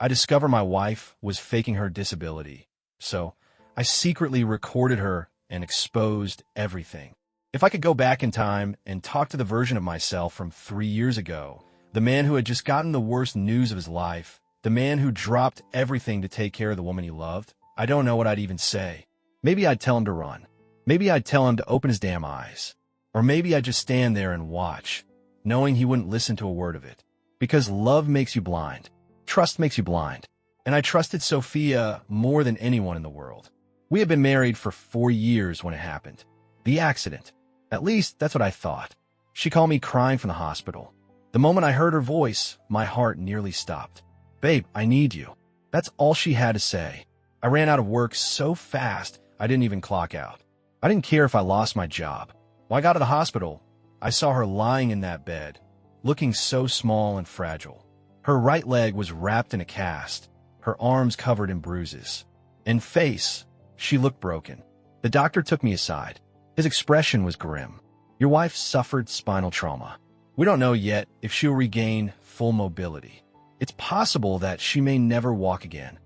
I discovered my wife was faking her disability. So I secretly recorded her and exposed everything. If I could go back in time and talk to the version of myself from 3 years ago, the man who had just gotten the worst news of his life, the man who dropped everything to take care of the woman he loved, I don't know what I'd even say. Maybe I'd tell him to run. Maybe I'd tell him to open his damn eyes. Or maybe I'd just stand there and watch, knowing he wouldn't listen to a word of it. Because love makes you blind. Trust makes you blind. And I trusted Sophia more than anyone in the world. We had been married for 4 years when it happened. The accident. At least, that's what I thought. She called me crying from the hospital. The moment I heard her voice, my heart nearly stopped. "Babe, I need you." That's all she had to say. I ran out of work so fast, I didn't even clock out. I didn't care if I lost my job. When I got to the hospital, I saw her lying in that bed, looking so small and fragile. Her right leg was wrapped in a cast, her arms covered in bruises. In face, she looked broken. The doctor took me aside. His expression was grim. "Your wife suffered spinal trauma. We don't know yet if she'll regain full mobility. It's possible that she may never walk again."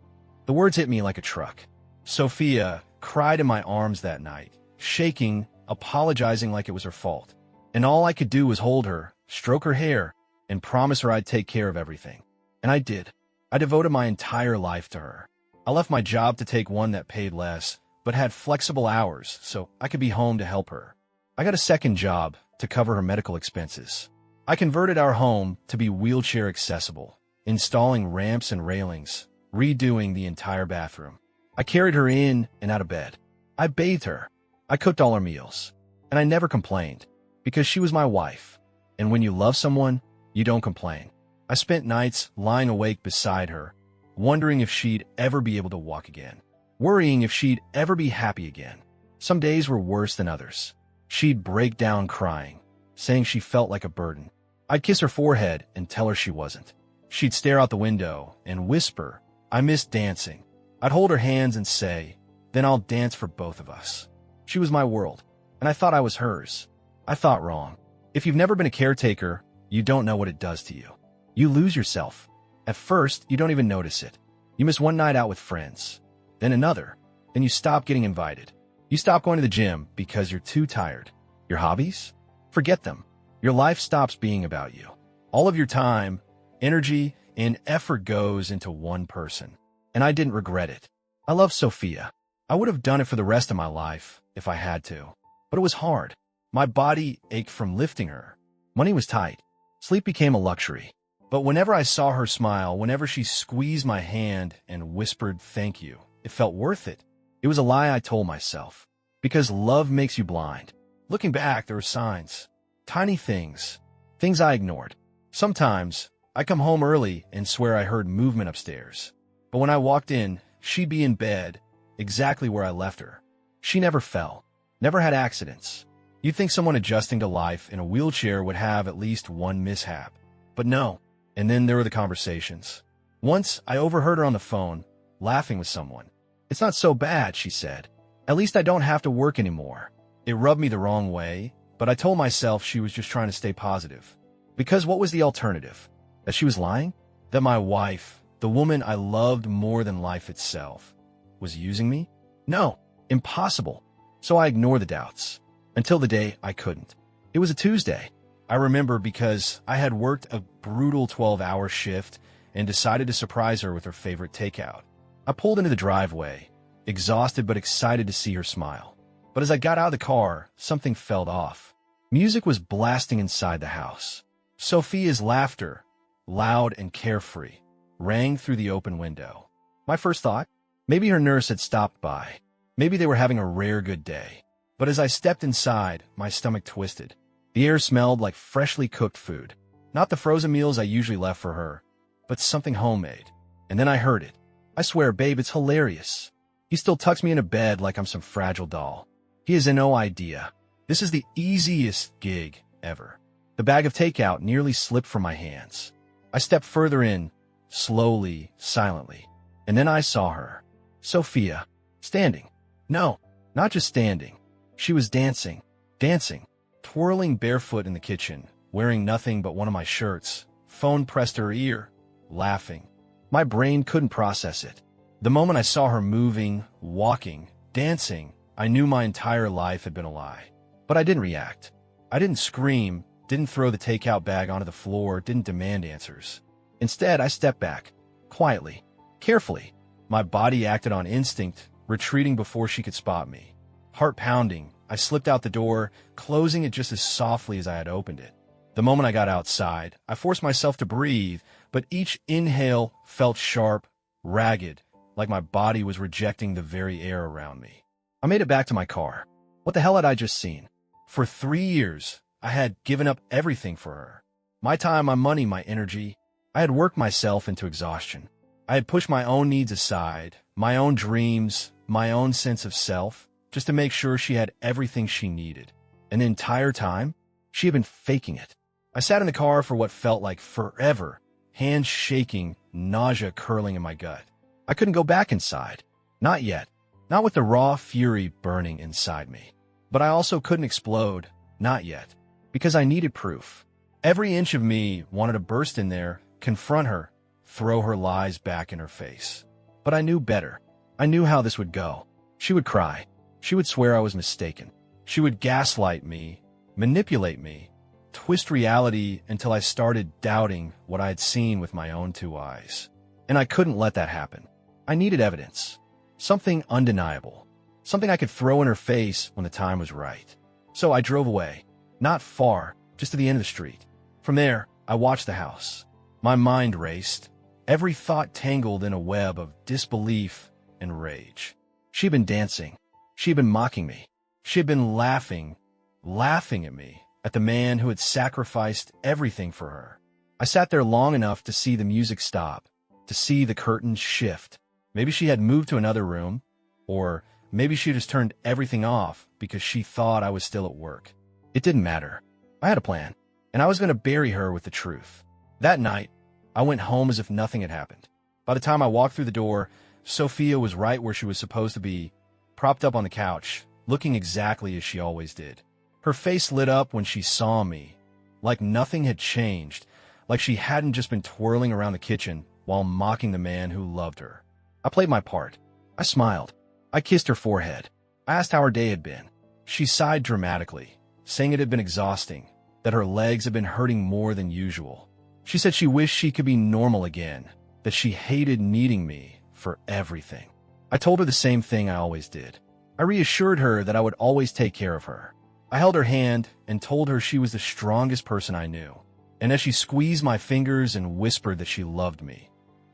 The words hit me like a truck. Sophia cried in my arms that night, shaking, apologizing like it was her fault. And all I could do was hold her, stroke her hair, and promise her I'd take care of everything. And I did. I devoted my entire life to her. I left my job to take one that paid less, but had flexible hours so I could be home to help her. I got a second job to cover her medical expenses. I converted our home to be wheelchair accessible, installing ramps and railings, redoing the entire bathroom. I carried her in and out of bed. I bathed her. I cooked all her meals. And I never complained, because she was my wife. And when you love someone, you don't complain. I spent nights lying awake beside her, wondering if she'd ever be able to walk again, worrying if she'd ever be happy again. Some days were worse than others. She'd break down crying, saying she felt like a burden. I'd kiss her forehead and tell her she wasn't. She'd stare out the window and whisper, "I miss dancing." I'd hold her hands and say, "Then I'll dance for both of us." She was my world, and I thought I was hers. I thought wrong. If you've never been a caretaker, you don't know what it does to you. You lose yourself. At first, you don't even notice it. You miss one night out with friends, then another, then you stop getting invited. You stop going to the gym because you're too tired. Your hobbies? Forget them. Your life stops being about you. All of your time, energy, and effort goes into one person. And I didn't regret it. I love Sophia. I would have done it for the rest of my life if I had to. But it was hard. My body ached from lifting her. Money was tight. Sleep became a luxury. But whenever I saw her smile, whenever she squeezed my hand and whispered thank you, it felt worth it. It was a lie I told myself. Because love makes you blind. Looking back, there were signs. Tiny things. Things I ignored. Sometimes, I come home early and swear I heard movement upstairs. But when I walked in, she'd be in bed, exactly where I left her. She never fell. Never had accidents. You'd think someone adjusting to life in a wheelchair would have at least one mishap. But no. And then there were the conversations. Once, I overheard her on the phone, laughing with someone. "It's not so bad," she said. "At least I don't have to work anymore." It rubbed me the wrong way, but I told myself she was just trying to stay positive. Because what was the alternative? That she was lying? That my wife, the woman I loved more than life itself, was using me? No, impossible. So I ignored the doubts. Until the day I couldn't. It was a Tuesday. I remember because I had worked a brutal 12-hour shift and decided to surprise her with her favorite takeout. I pulled into the driveway, exhausted but excited to see her smile. But as I got out of the car, something felt off. Music was blasting inside the house. Sophia's laughter, loud and carefree, rang through the open window. My first thought? Maybe her nurse had stopped by. Maybe they were having a rare good day. But as I stepped inside, my stomach twisted. The air smelled like freshly cooked food. Not the frozen meals I usually left for her, but something homemade. And then I heard it. I swear, babe, it's hilarious. He still tucks me into bed like I'm some fragile doll. He has no idea. This is the easiest gig ever. The bag of takeout nearly slipped from my hands. I stepped further in, slowly, silently. And then I saw her. Sophia. Standing. No, not just standing. She was dancing. Dancing. Twirling barefoot in the kitchen, wearing nothing but one of my shirts, phone pressed to her ear, laughing. My brain couldn't process it. The moment I saw her moving, walking, dancing, I knew my entire life had been a lie. But I didn't react. I didn't scream, didn't throw the takeout bag onto the floor, didn't demand answers. Instead, I stepped back, quietly, carefully. My body acted on instinct, retreating before she could spot me. Heart pounding, I slipped out the door, closing it just as softly as I had opened it. The moment I got outside, I forced myself to breathe, but each inhale felt sharp, ragged, like my body was rejecting the very air around me. I made it back to my car. What the hell had I just seen? For 3 years, I had given up everything for her. My time, my money, my energy. I had worked myself into exhaustion. I had pushed my own needs aside, my own dreams, my own sense of self, just to make sure she had everything she needed. And the entire time, she had been faking it. I sat in the car for what felt like forever, hands shaking, nausea curling in my gut. I couldn't go back inside. Not yet. Not with the raw fury burning inside me. But I also couldn't explode. Not yet. Because I needed proof. Every inch of me wanted to burst in there, confront her, throw her lies back in her face. But I knew better. I knew how this would go. She would cry. She would swear I was mistaken. She would gaslight me, manipulate me, twist reality until I started doubting what I had seen with my own 2 eyes. And I couldn't let that happen. I needed evidence. Something undeniable. Something I could throw in her face when the time was right. So I drove away. Not far, just to the end of the street. From there, I watched the house. My mind raced. Every thought tangled in a web of disbelief and rage. She had been dancing. She had been mocking me. She had been laughing at me, at the man who had sacrificed everything for her. I sat there long enough to see the music stop, to see the curtains shift. Maybe she had moved to another room, or maybe she just turned everything off because she thought I was still at work. It didn't matter. I had a plan, and I was going to bury her with the truth. That night, I went home as if nothing had happened. By the time I walked through the door, Sophia was right where she was supposed to be, propped up on the couch, looking exactly as she always did. Her face lit up when she saw me, like nothing had changed, like she hadn't just been twirling around the kitchen while mocking the man who loved her. I played my part. I smiled. I kissed her forehead. I asked how her day had been. She sighed dramatically, saying it had been exhausting, that her legs had been hurting more than usual. She said she wished she could be normal again, that she hated needing me for everything. I told her the same thing I always did. I reassured her that I would always take care of her. I held her hand and told her she was the strongest person I knew. And as she squeezed my fingers and whispered that she loved me,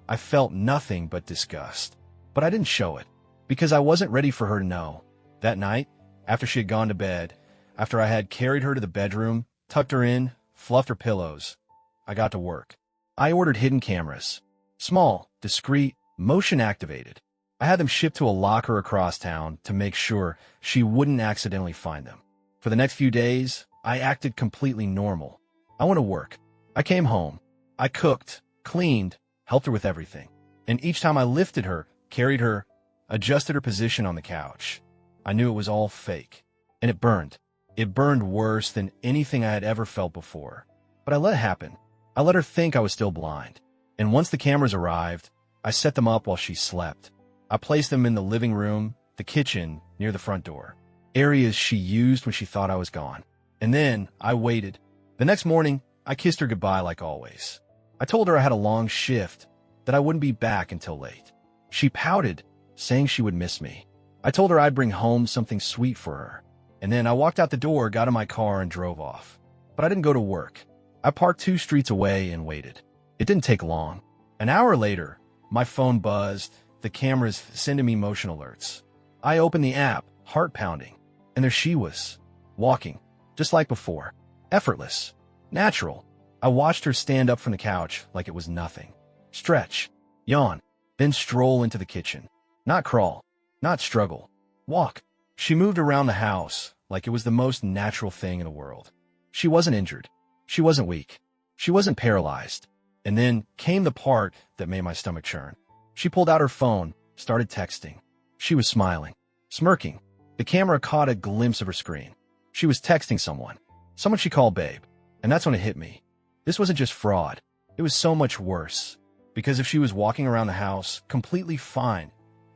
I felt nothing but disgust. But I didn't show it, because I wasn't ready for her to know. That night, after she had gone to bed, after I had carried her to the bedroom, tucked her in, fluffed her pillows, I got to work. I ordered hidden cameras. Small, discreet, motion-activated. I had them shipped to a locker across town to make sure she wouldn't accidentally find them. For the next few days, I acted completely normal. I went to work. I came home. I cooked, cleaned, helped her with everything. And each time I lifted her, carried her, adjusted her position on the couch, I knew it was all fake. And it burned. It burned worse than anything I had ever felt before. But I let it happen. I let her think I was still blind. And once the cameras arrived, I set them up while she slept. I placed them in the living room, the kitchen, near the front door. Areas she used when she thought I was gone. And then I waited. The next morning, I kissed her goodbye like always. I told her I had a long shift, that I wouldn't be back until late. She pouted, saying she would miss me. I told her I'd bring home something sweet for her. And then I walked out the door, got in my car, and drove off. But I didn't go to work. I parked 2 streets away and waited. It didn't take long. An hour later, my phone buzzed, the cameras sending me motion alerts. I opened the app, heart pounding, and there she was, walking, just like before. Effortless. Natural. I watched her stand up from the couch like it was nothing. Stretch. Yawn. Then stroll into the kitchen. Not crawl. Not struggle. Walk. She moved around the house like it was the most natural thing in the world. She wasn't injured. She wasn't weak. She wasn't paralyzed. And then came the part that made my stomach churn. She pulled out her phone, started texting. She was smiling, smirking. The camera caught a glimpse of her screen. She was texting someone she called babe. And that's when it hit me. This wasn't just fraud. It was so much worse. Because if she was walking around the house completely fine,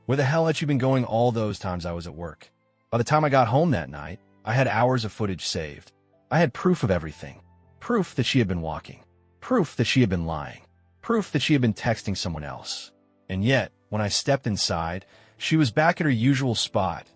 where the hell had she been going all those times I was at work? By the time I got home that night, I had hours of footage saved. I had proof of everything. Proof that she had been walking. Proof that she had been lying. Proof that she had been texting someone else. And yet, when I stepped inside, she was back at her usual spot,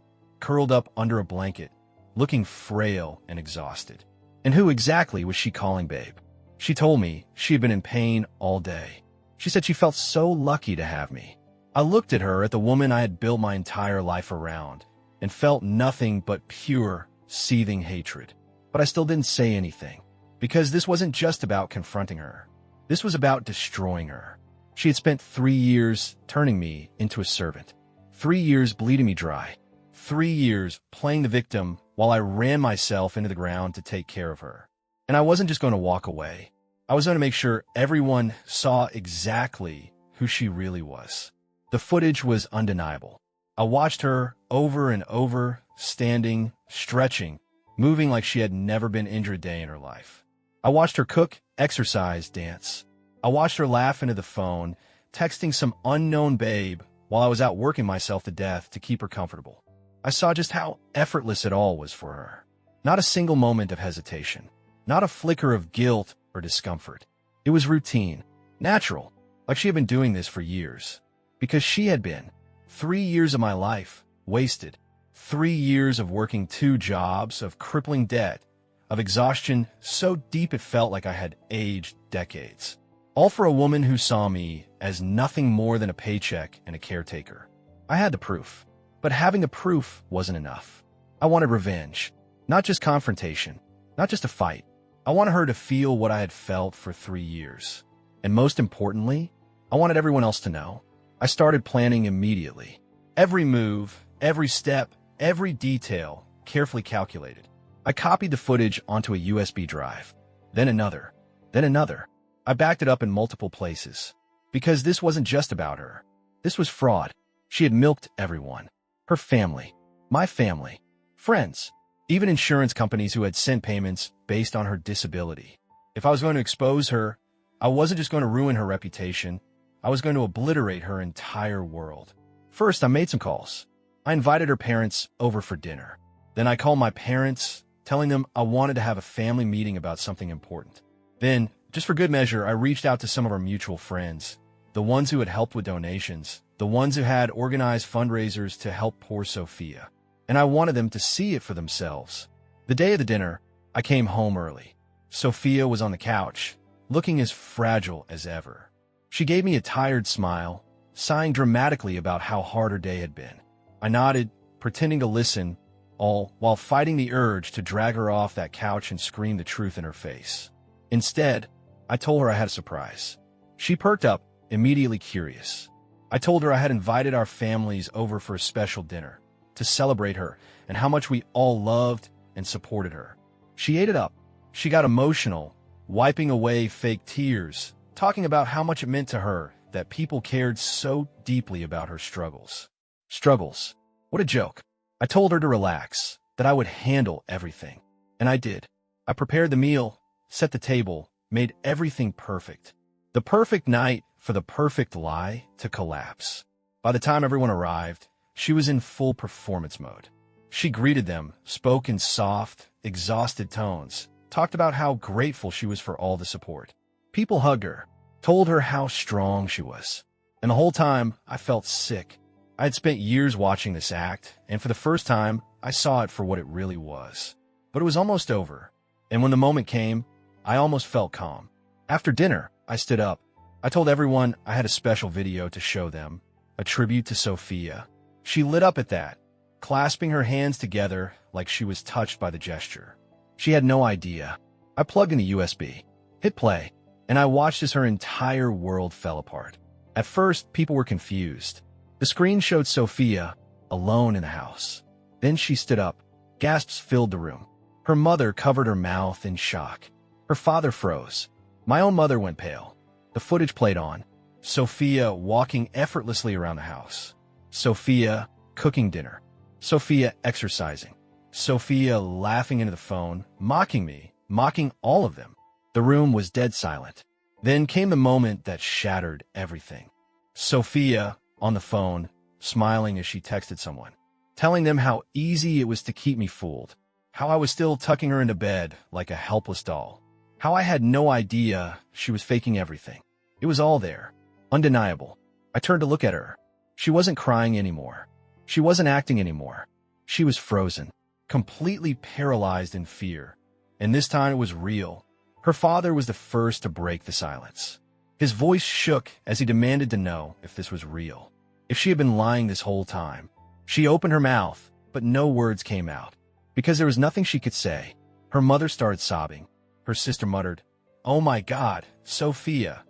curled up under a blanket, looking frail and exhausted. And who exactly was she calling babe? She told me she had been in pain all day. She said she felt so lucky to have me. I looked at her, at the woman I had built my entire life around, and felt nothing but pure, seething hatred. But I still didn't say anything, because this wasn't just about confronting her. This was about destroying her. She had spent 3 years turning me into a servant. 3 years bleeding me dry. 3 years playing the victim while I ran myself into the ground to take care of her. And I wasn't just going to walk away. I was going to make sure everyone saw exactly who she really was. The footage was undeniable. I watched her over and over, standing, stretching, moving like she had never been injured a day in her life. I watched her cook, exercise, dance. I watched her laugh into the phone, texting some unknown babe while I was out working myself to death to keep her comfortable. I saw just how effortless it all was for her. Not a single moment of hesitation. Not a flicker of guilt or discomfort. It was routine, natural, like she had been doing this for years. Because she had been. 3 years of my life, wasted. 3 years of working 2 jobs, of crippling debt, of exhaustion so deep it felt like I had aged decades. All for a woman who saw me as nothing more than a paycheck and a caretaker. I had the proof, but having the proof wasn't enough. I wanted revenge, not just confrontation, not just a fight. I wanted her to feel what I had felt for 3 years. And most importantly, I wanted everyone else to know. I started planning immediately. Every move, every step, every detail, carefully calculated. I copied the footage onto a USB drive, then another, then another. I backed it up in multiple places. Because this wasn't just about her. This was fraud. She had milked everyone. Her family, my family, friends, even insurance companies who had sent payments based on her disability. If I was going to expose her, I wasn't just going to ruin her reputation. I was going to obliterate her entire world. First, I made some calls. I invited her parents over for dinner. Then I called my parents, telling them I wanted to have a family meeting about something important. Then, just for good measure, I reached out to some of our mutual friends, the ones who had helped with donations, the ones who had organized fundraisers to help poor Sophia. And I wanted them to see it for themselves. The day of the dinner, I came home early. Sophia was on the couch, looking as fragile as ever. She gave me a tired smile, sighing dramatically about how hard her day had been. I nodded, pretending to listen, all while fighting the urge to drag her off that couch and scream the truth in her face. Instead, I told her I had a surprise. She perked up, immediately curious. I told her I had invited our families over for a special dinner to celebrate her and how much we all loved and supported her. She ate it up. She got emotional, wiping away fake tears, talking about how much it meant to her that people cared so deeply about her struggles. Struggles. What a joke. I told her to relax, that I would handle everything. And I did. I prepared the meal, set the table, made everything perfect. The perfect night for the perfect lie to collapse. By the time everyone arrived, she was in full performance mode. She greeted them, spoke in soft, exhausted tones, talked about how grateful she was for all the support. People hugged her, told her how strong she was. And the whole time, I felt sick. I had spent years watching this act, and for the first time, I saw it for what it really was. But it was almost over. And when the moment came, I almost felt calm. After dinner, I stood up. I told everyone I had a special video to show them, a tribute to Sophia. She lit up at that, clasping her hands together like she was touched by the gesture. She had no idea. I plugged in a USB, hit play, and I watched as her entire world fell apart. At first, people were confused. The screen showed Sophia, alone in the house. Then she stood up. Gasps filled the room. Her mother covered her mouth in shock. Her father froze. My own mother went pale. The footage played on. Sophia walking effortlessly around the house. Sophia cooking dinner. Sophia exercising. Sophia laughing into the phone, mocking me, mocking all of them. The room was dead silent. Then came the moment that shattered everything. Sophia, on the phone, smiling as she texted someone, telling them how easy it was to keep me fooled, how I was still tucking her into bed like a helpless doll, how I had no idea she was faking everything. It was all there, undeniable. I turned to look at her. She wasn't crying anymore. She wasn't acting anymore. She was frozen, completely paralyzed in fear. And this time it was real. Her father was the first to break the silence. His voice shook as he demanded to know if this was real, if she had been lying this whole time. She opened her mouth, but no words came out, because there was nothing she could say. Her mother started sobbing. Her sister muttered, "Oh my God, Sophia,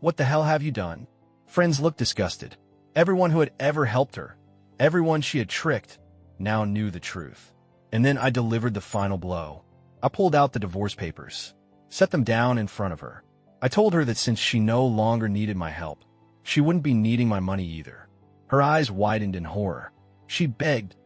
what the hell have you done?" Friends looked disgusted. Everyone who had ever helped her, everyone she had tricked, now knew the truth. And then I delivered the final blow. I pulled out the divorce papers, set them down in front of her. I told her that since she no longer needed my help, she wouldn't be needing my money either. Her eyes widened in horror. She begged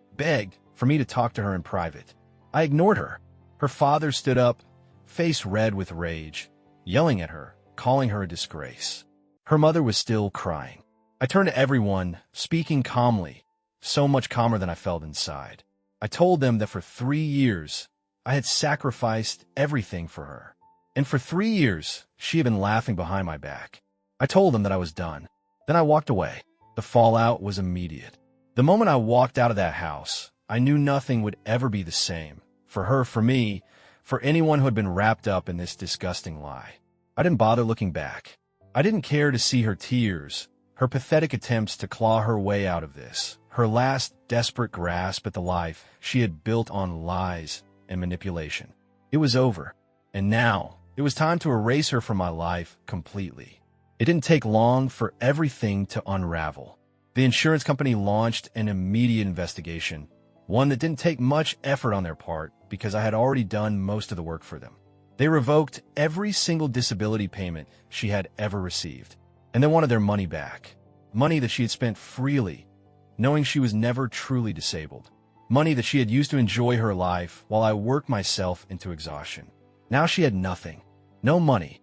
for me to talk to her in private. I ignored her. Her father stood up, face red with rage, yelling at her, calling her a disgrace. Her mother was still crying. I turned to everyone, speaking calmly, so much calmer than I felt inside. I told them that for 3 years, I had sacrificed everything for her. And for 3 years, she had been laughing behind my back. I told them that I was done. Then I walked away. The fallout was immediate. The moment I walked out of that house, I knew nothing would ever be the same. For her, for me, for anyone who had been wrapped up in this disgusting lie. I didn't bother looking back. I didn't care to see her tears, her pathetic attempts to claw her way out of this, her last desperate grasp at the life she had built on lies and manipulation. It was over. And now, it was time to erase her from my life completely. It didn't take long for everything to unravel. The insurance company launched an immediate investigation, one that didn't take much effort on their part because I had already done most of the work for them. They revoked every single disability payment she had ever received, and they wanted their money back. Money that she had spent freely, knowing she was never truly disabled. Money that she had used to enjoy her life while I worked myself into exhaustion. Now she had nothing. No money.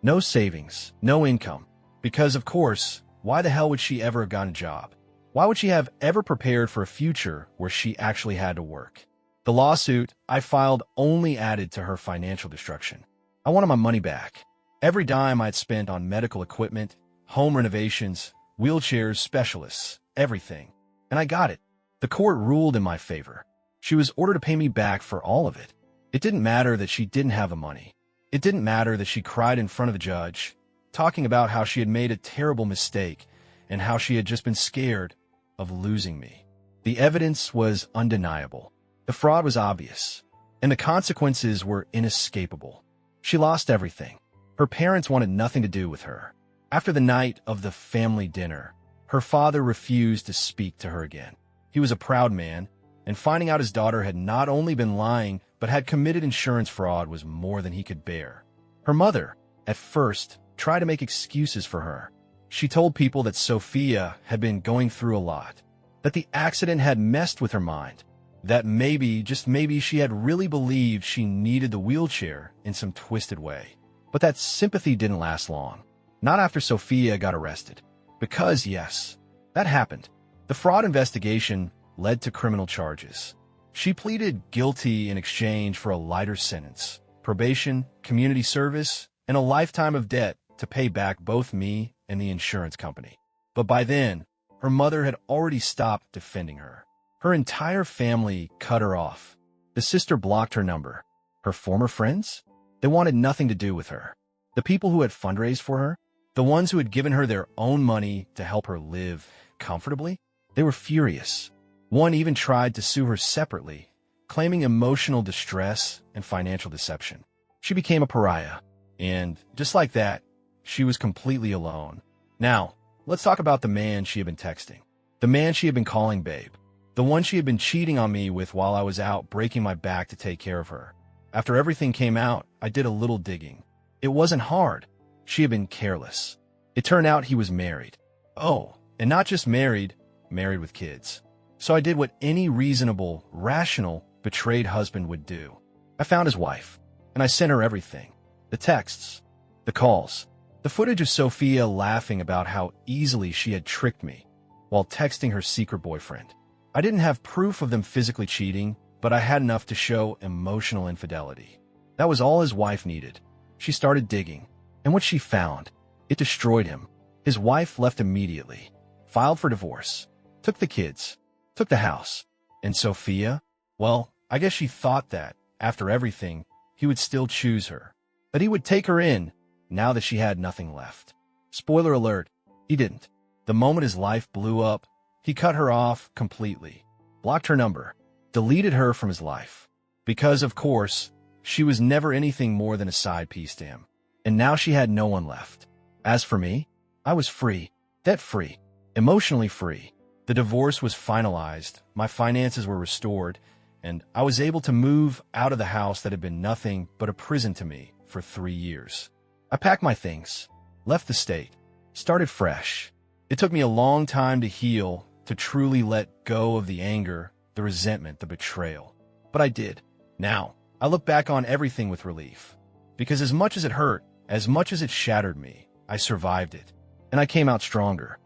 No savings. No income. Because, of course, why the hell would she ever have gotten a job? Why would she have ever prepared for a future where she actually had to work? The lawsuit I filed only added to her financial destruction. I wanted my money back. Every dime I'd spent on medical equipment, home renovations, wheelchairs, specialists, everything. And I got it. The court ruled in my favor. She was ordered to pay me back for all of it. It didn't matter that she didn't have the money. It didn't matter that she cried in front of the judge, talking about how she had made a terrible mistake and how she had just been scared of losing me. The evidence was undeniable. The fraud was obvious, and the consequences were inescapable. She lost everything. Her parents wanted nothing to do with her. After the night of the family dinner, her father refused to speak to her again. He was a proud man, and finding out his daughter had not only been lying, but had committed insurance fraud was more than he could bear. Her mother, at first, tried to make excuses for her. She told people that Sophia had been going through a lot, that the accident had messed with her mind, that maybe, just maybe, she had really believed she needed the wheelchair in some twisted way. But that sympathy didn't last long. Not after Sophia got arrested. Because, yes, that happened. The fraud investigation led to criminal charges. She pleaded guilty in exchange for a lighter sentence, probation, community service, and a lifetime of debt to pay back both me and the insurance company. But by then, her mother had already stopped defending her. Her entire family cut her off. The sister blocked her number. Her former friends? They wanted nothing to do with her. The people who had fundraised for her, the ones who had given her their own money to help her live comfortably, they were furious. One even tried to sue her separately, claiming emotional distress and financial deception. She became a pariah, and just like that, she was completely alone. Now, let's talk about the man she had been texting. The man she had been calling babe. The one she had been cheating on me with while I was out breaking my back to take care of her. After everything came out, I did a little digging. It wasn't hard. She had been careless. It turned out he was married. Oh, and not just married, married with kids. So I did what any reasonable, rational, betrayed husband would do. I found his wife, and I sent her everything. The texts, the calls, the The footage of Sophia laughing about how easily she had tricked me while texting her secret boyfriend. I didn't have proof of them physically cheating, but I had enough to show emotional infidelity. That was all his wife needed. She started digging, and what she found, it destroyed him. His wife left immediately, filed for divorce, took the kids, took the house. And Sophia? Well, I guess she thought that, after everything, he would still choose her. That he would take her in, now that she had nothing left. Spoiler alert, he didn't. The moment his life blew up, he cut her off completely, blocked her number, deleted her from his life. Because, of course, she was never anything more than a side piece to him. And now she had no one left. As for me, I was free, debt-free, emotionally free. The divorce was finalized, my finances were restored, and I was able to move out of the house that had been nothing but a prison to me for 3 years. I packed my things, left the state, started fresh. It took me a long time to heal, to truly let go of the anger, the resentment, the betrayal. But I did. Now, I look back on everything with relief. Because as much as it hurt, as much as it shattered me, I survived it. And I came out stronger.